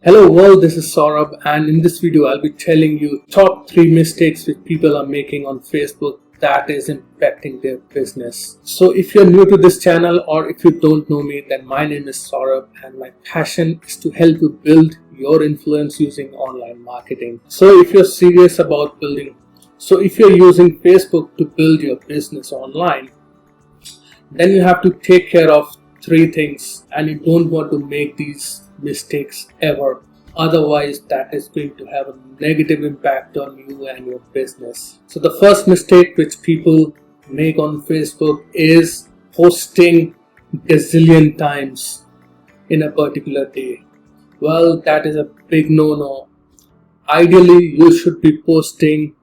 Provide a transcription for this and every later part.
Hello world, this is Saurabh, and in this video I'll be telling you top 3 mistakes which people are making on Facebook that is impacting their business. So if you're new to this channel or if you don't know me, then my name is Saurabh and my passion is to help you build your influence using online marketing. So if you're serious about if you're using Facebook to build your business online, then you have to take care of 3 things, and you don't want to make these mistakes ever. Otherwise, that is going to have a negative impact on you and your business. So the first mistake which people make on Facebook is posting gazillion times in a particular day. Well, that is a big no-no. Ideally, you should be posting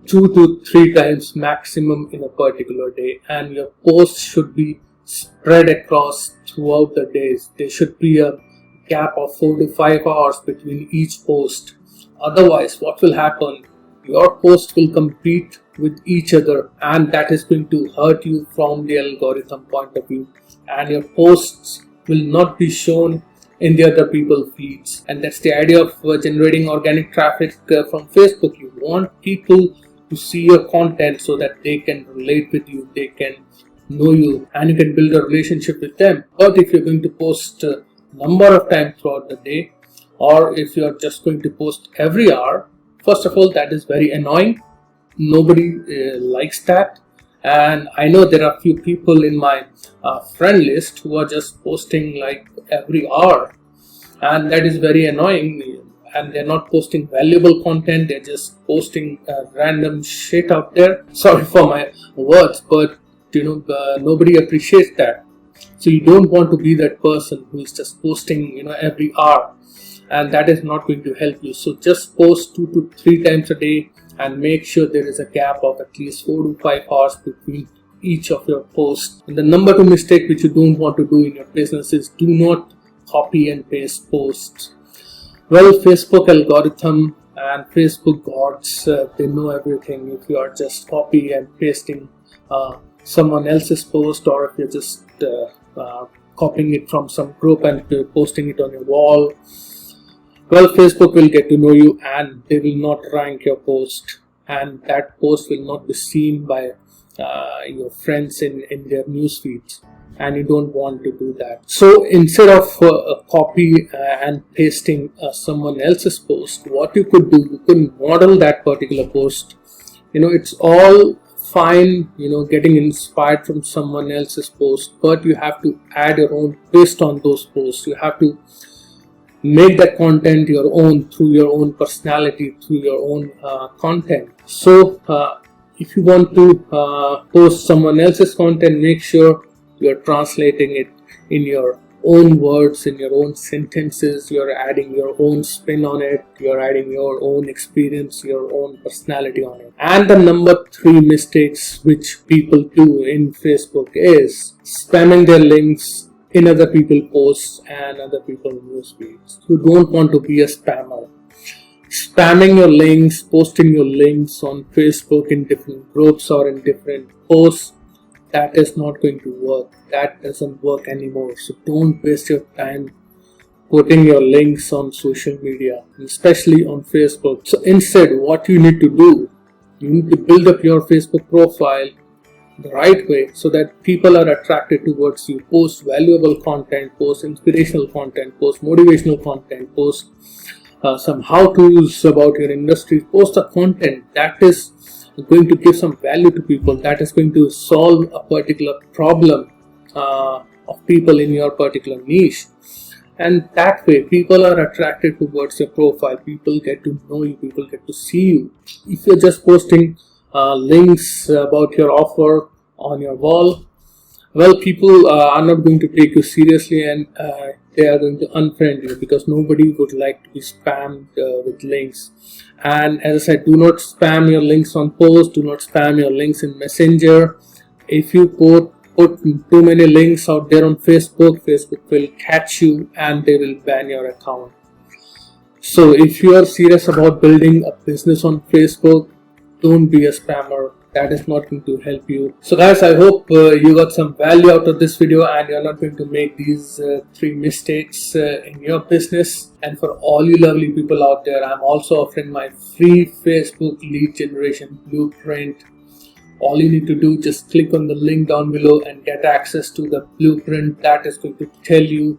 2 to 3 times maximum in a particular day, and your posts should be spread across throughout the days. There should be a gap of 4 to 5 hours between each post. Otherwise, what will happen? Your posts will compete with each other, and that is going to hurt you from the algorithm point of view, and your posts will not be shown in the other people's feeds. And that's the idea of generating organic traffic from Facebook. You want people to see your content so that they can relate with you, they can know you, and you can build a relationship with them. But if you're going to post number of times throughout the day, or if you're just going to post every hour, first of all, that is very annoying. Nobody likes that. And I know there are few people in my friend list who are just posting like every hour, and that is very annoying. And they're not posting valuable content, they're just posting random shit out there. Sorry for my words, but nobody appreciates that. So you don't want to be that person who is just posting every hour, and that is not going to help you. So just post 2 to 3 times a day, and make sure there is a gap of at least 4 to 5 hours between each of your posts. And the number 2 mistake which you don't want to do in your business is do not copy and paste posts. Well, Facebook algorithm and Facebook gods, they know everything. If you are just copy and pasting someone else's post, or if you're just copying it from some group and posting it on your wall, well, Facebook will get to know you and they will not rank your post, and that post will not be seen by your friends in their news feeds, and you don't want to do that. So instead of copy and pasting someone else's post, what you could do, you could model that particular post. It's all fine, getting inspired from someone else's post, but you have to add your own twist on those posts. You have to make that content your own, through your own personality, through your own content. So if you want to post someone else's content, make sure you're translating it in your own words, in your own sentences. You're adding your own spin on it, you're adding your own experience, your own personality on it. And the number 3 mistakes which people do in Facebook is spamming their links in other people's posts and other people's news feeds. You don't want to be a spammer. Spamming your links, posting your links on Facebook in different groups or in different posts, that is not going to work. That doesn't work anymore. So don't waste your time putting your links on social media, especially on Facebook. So instead, what you need to do, you need to build up your Facebook profile the right way so that people are attracted towards you. Post valuable content, post inspirational content, post motivational content, post some how-tos about your industry. Post a content that is going to give some value to people, that is going to solve a particular problem of people in your particular niche. And that way people are attracted towards your profile, people get to know you, people get to see you. If you're just posting links about your offer on your wall, well, people are not going to take you seriously, and they are going to unfriend you, because nobody would like to be spammed with links. And as I said, do not spam your links on posts, do not spam your links in Messenger. If you put too many links out there on Facebook, Facebook will catch you and they will ban your account. So if you are serious about building a business on Facebook, don't be a spammer. that is not going to help you. So guys, I hope you got some value out of this video and you're not going to make these 3 mistakes in your business. And for all you lovely people out there, I'm also offering my free Facebook lead generation blueprint. All you need to do, just click on the link down below and get access to the blueprint that is going to tell you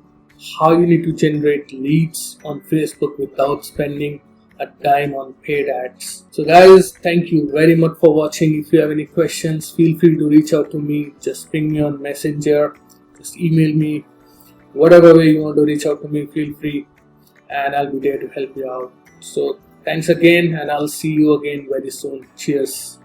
how you need to generate leads on Facebook without spending a dime on paid ads. So guys, thank you very much for watching. If you have any questions, feel free to reach out to me. Just ping me on Messenger, just email me, whatever way you want to reach out to me, feel free, and I'll be there to help you out. So thanks again, and I'll see you again very soon. Cheers.